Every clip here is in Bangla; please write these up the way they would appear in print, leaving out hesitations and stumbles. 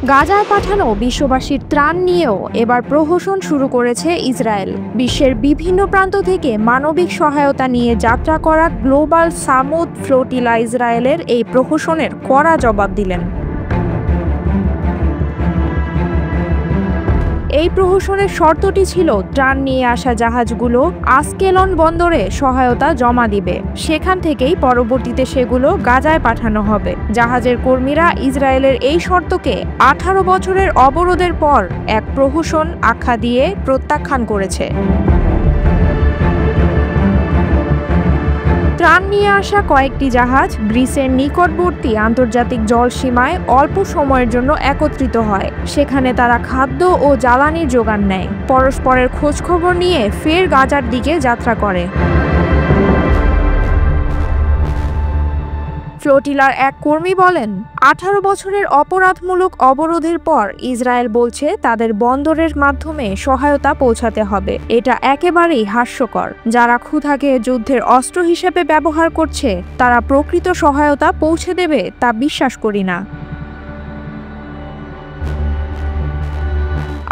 গাজায় পাঠানো বিশ্ববাসীর ত্রাণ নিয়েও এবার প্রহসন শুরু করেছে ইসরায়েল। বিশ্বের বিভিন্ন প্রান্ত থেকে মানবিক সহায়তা নিয়ে যাত্রা করা গ্লোবাল সামুদ ফ্লোটিলা ইসরায়েলের এই প্রহসনের কড়া জবাব দিলেন। এই প্রহসনের শর্তটি ছিল ত্রাণ নিয়ে আসা জাহাজগুলো আসকেলন বন্দরে সহায়তা জমা দিবে, সেখান থেকেই পরবর্তীতে সেগুলো গাজায় পাঠানো হবে। জাহাজের কর্মীরা ইসরায়েলের এই শর্তকে 18 বছরের অবরোধের পর এক প্রহসন আখ্যা দিয়ে প্রত্যাখ্যান করেছে। ত্রাণ নিয়ে আসা কয়েকটি জাহাজ গ্রিসের নিকটবর্তী আন্তর্জাতিক জলসীমায় অল্প সময়ের জন্য একত্রিত হয়। সেখানে তারা খাদ্য ও জ্বালানির যোগান নেয়, পরস্পরের খোঁজখবর নিয়ে ফের গাজার দিকে যাত্রা করে। ফ্লোটিলার এক কর্মী বলেন, 18 বছরের অপরাধমূলক অবরোধের পর ইসরায়েল বলছে তাদের বন্দরের মাধ্যমে সহায়তা পৌঁছাতে হবে। এটা একেবারেই হাস্যকর। যারা ক্ষুধাকে যুদ্ধের অস্ত্র হিসেবে ব্যবহার করছে তারা প্রকৃত সহায়তা পৌঁছে দেবে তা বিশ্বাস করি না।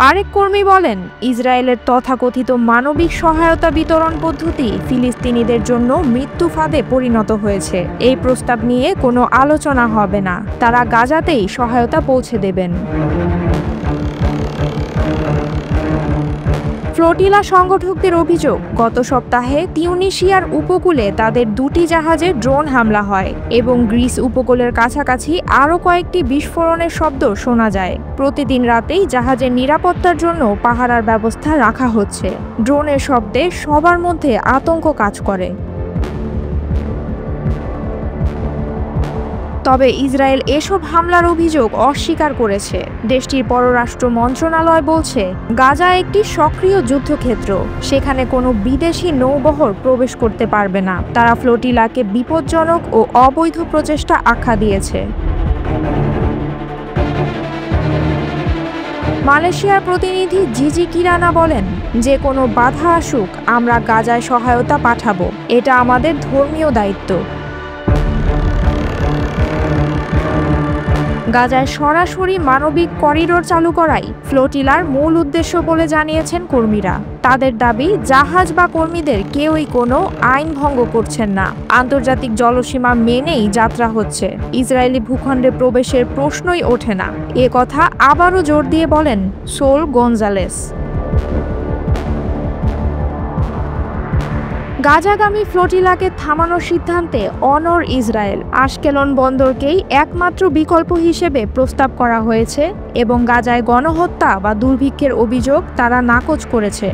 আরেক কর্মী বলেন, ইসরায়েলের তথাকথিত মানবিক সহায়তা বিতরণ পদ্ধতি ফিলিস্তিনিদের জন্য মৃত্যু ফাঁদে পরিণত হয়েছে। এই প্রস্তাব নিয়ে কোনো আলোচনা হবে না, তারা গাজাতেই সহায়তা পৌঁছে দেবেন। ফ্লোটিলা সংগঠকদের অভিযোগ, গত সপ্তাহে তিউনিসিয়ার উপকূলে তাদের 2টি জাহাজে ড্রোন হামলা হয় এবং গ্রিস উপকূলের কাছাকাছি আরও কয়েকটি বিস্ফোরণের শব্দ শোনা যায়। প্রতিদিন রাতেই জাহাজের নিরাপত্তার জন্য পাহারার ব্যবস্থা রাখা হচ্ছে। ড্রোনের শব্দে সবার মধ্যে আতঙ্ক কাজ করে। তবে ইসরায়েল এসব হামলার অভিযোগ অস্বীকার করেছে। দেশটির পররাষ্ট্র মন্ত্রণালয় বলছে, গাজা একটি সক্রিয় যুদ্ধক্ষেত্র, সেখানে কোনো বিদেশি নৌবহর প্রবেশ করতে পারবে না। তারা ফ্লোটিলাকে বিপজ্জনক ও অবৈধ প্রচেষ্টা আখ্যা দিয়েছে। মালয়েশিয়ার প্রতিনিধি জিজি কিরানা বলেন, যে কোনো বাধা আসুক আমরা গাজায় সহায়তা পাঠাবো, এটা আমাদের ধর্মীয় দায়িত্ব। গাজায় সরাসরি মানবিক করিডোর চালু করাই ফ্লোটিলার মূল উদ্দেশ্য বলে জানিয়েছেন কর্মীরা। তাদের দাবি, জাহাজ বা কর্মীদের কেউই কোনো আইন ভঙ্গ করছেন না, আন্তর্জাতিক জলসীমা মেনেই যাত্রা হচ্ছে। ইসরায়েলি ভূখণ্ডে প্রবেশের প্রশ্নই ওঠে না, এ কথা আবারও জোর দিয়ে বলেন সোল গঞ্জালেস। গাজাগামী ফ্লোটিলাকে থামানোর সিদ্ধান্তে অনড় ইসরায়েল। আশকেলন বন্দরকেই একমাত্র বিকল্প হিসেবে প্রস্তাব করা হয়েছে এবং গাজায় গণহত্যা বা দুর্ভিক্ষের অভিযোগ তারা নাকচ করেছে।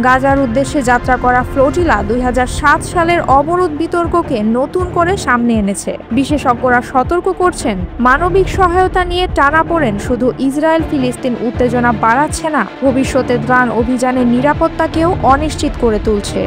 গাজার উদ্দেশ্যে যাত্রা করা ফ্লোটিলা 2007 সালের অবরোধ বিতর্ককে নতুন করে সামনে এনেছে। বিশেষজ্ঞরা সতর্ক করছেন, মানবিক সহায়তা নিয়ে টানাপোড়েন শুধু ইসরায়েল ফিলিস্তিন উত্তেজনা বাড়াচ্ছে না, ভবিষ্যতে ত্রাণ অভিযানের নিরাপত্তাকেও অনিশ্চিত করে তুলছে।